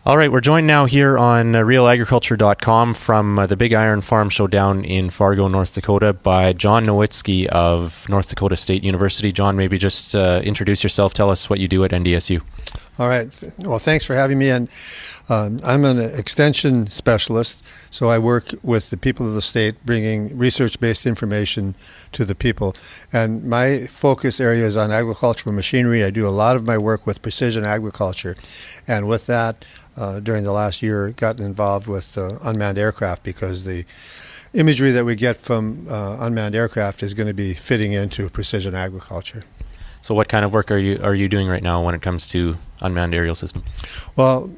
All right, we're joined now here on RealAgriculture.com from the Big Iron Farm Show down in Fargo, North Dakota by John Nowatzki of North Dakota State University. John, maybe just introduce yourself. Tell us what you do at NDSU. All right. Well, thanks for having me. And I'm an extension specialist, so I work with the people of the state, bringing research-based information to the people. And my focus area is on agricultural machinery. I do a lot of my work with precision agriculture, and with that, during the last year, gotten involved with unmanned aircraft because the imagery that we get from unmanned aircraft is going to be fitting into precision agriculture. So what kind of work are you doing right now when it comes to unmanned aerial system? Well,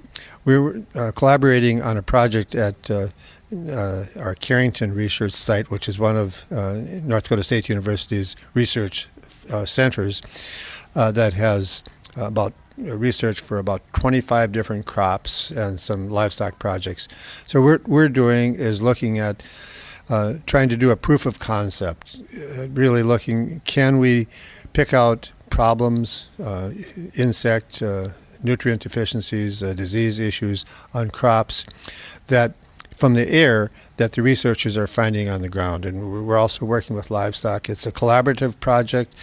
we were collaborating on a project at our Carrington research site, which is one of North Dakota State University's research centers that has about research for about 25 different crops and some livestock projects. So what we're doing is looking at trying to do a proof of concept, really looking, can we pick out problems, insect, nutrient deficiencies, disease issues on crops that from the air that the researchers are finding on the ground. And we're also working with livestock. It's a collaborative project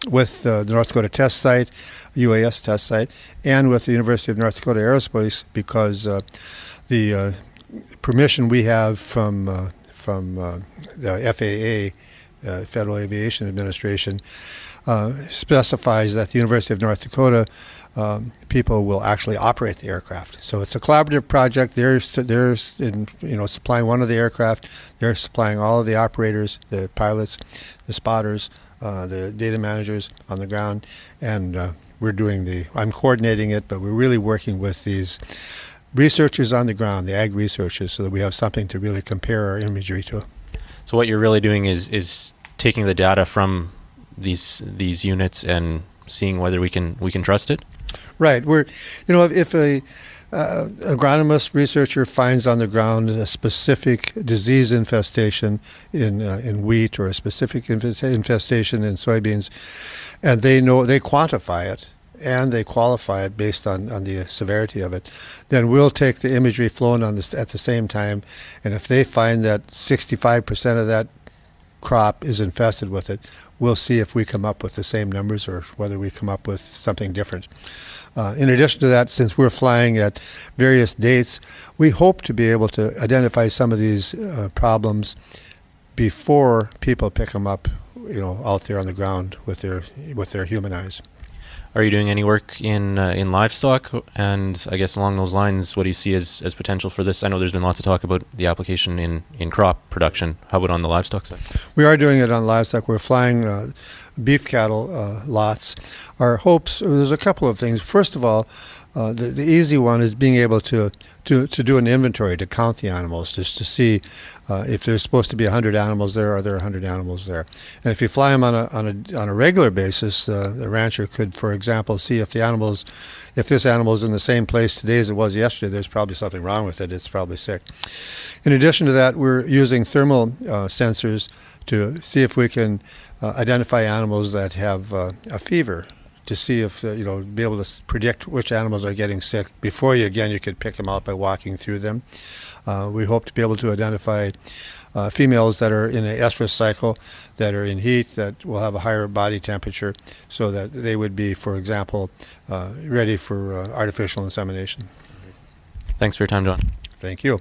with the North Dakota test site, UAS test site, and with the University of North Dakota Aerospace, because the permission we have from the FAA, Federal Aviation Administration, specifies that the University of North Dakota people will actually operate the aircraft. So it's a collaborative project. They're supplying one of the aircraft. They're supplying all of the operators, the pilots, the spotters, the data managers on the ground, and I'm coordinating it, but we're really working with these researchers on the ground, the ag researchers, so that we have something to really compare our imagery to. So what you're really doing is taking the data from these units and seeing whether we can trust it. Right. If a agronomist researcher finds on the ground a specific disease infestation in wheat or a specific infestation in soybeans, and they quantify it and they qualify it based on the severity of it, then we'll take the imagery flown at the same time, and if they find that 65% of that crop is infested with it, we'll see if we come up with the same numbers or whether we come up with something different. In addition to that, since we're flying at various dates, we hope to be able to identify some of these problems before people pick them up, out there on the ground with their human eyes. Are you doing any work in livestock? And I guess along those lines, what do you see as potential for this? I know there's been lots of talk about the application in crop production. How about on the livestock side? We are doing it on livestock. We're flying beef cattle lots. Our hopes, there's a couple of things. First of all, the easy one is being able to do an inventory, to count the animals, just to see if there's supposed to be 100 animals there, are there 100 animals there? And if you fly them on a regular basis, the rancher could, for example, see if this animal is in the same place today as it was yesterday, there's probably something wrong with it. It's probably sick. In addition to that, we're using thermal sensors to see if we can identify animals that have a fever, to see if, be able to predict which animals are getting sick before you could pick them out by walking through them. We hope to be able to identify females that are in an estrus cycle, that are in heat, that will have a higher body temperature, so that they would be, for example, ready for artificial insemination. Thanks for your time, John. Thank you.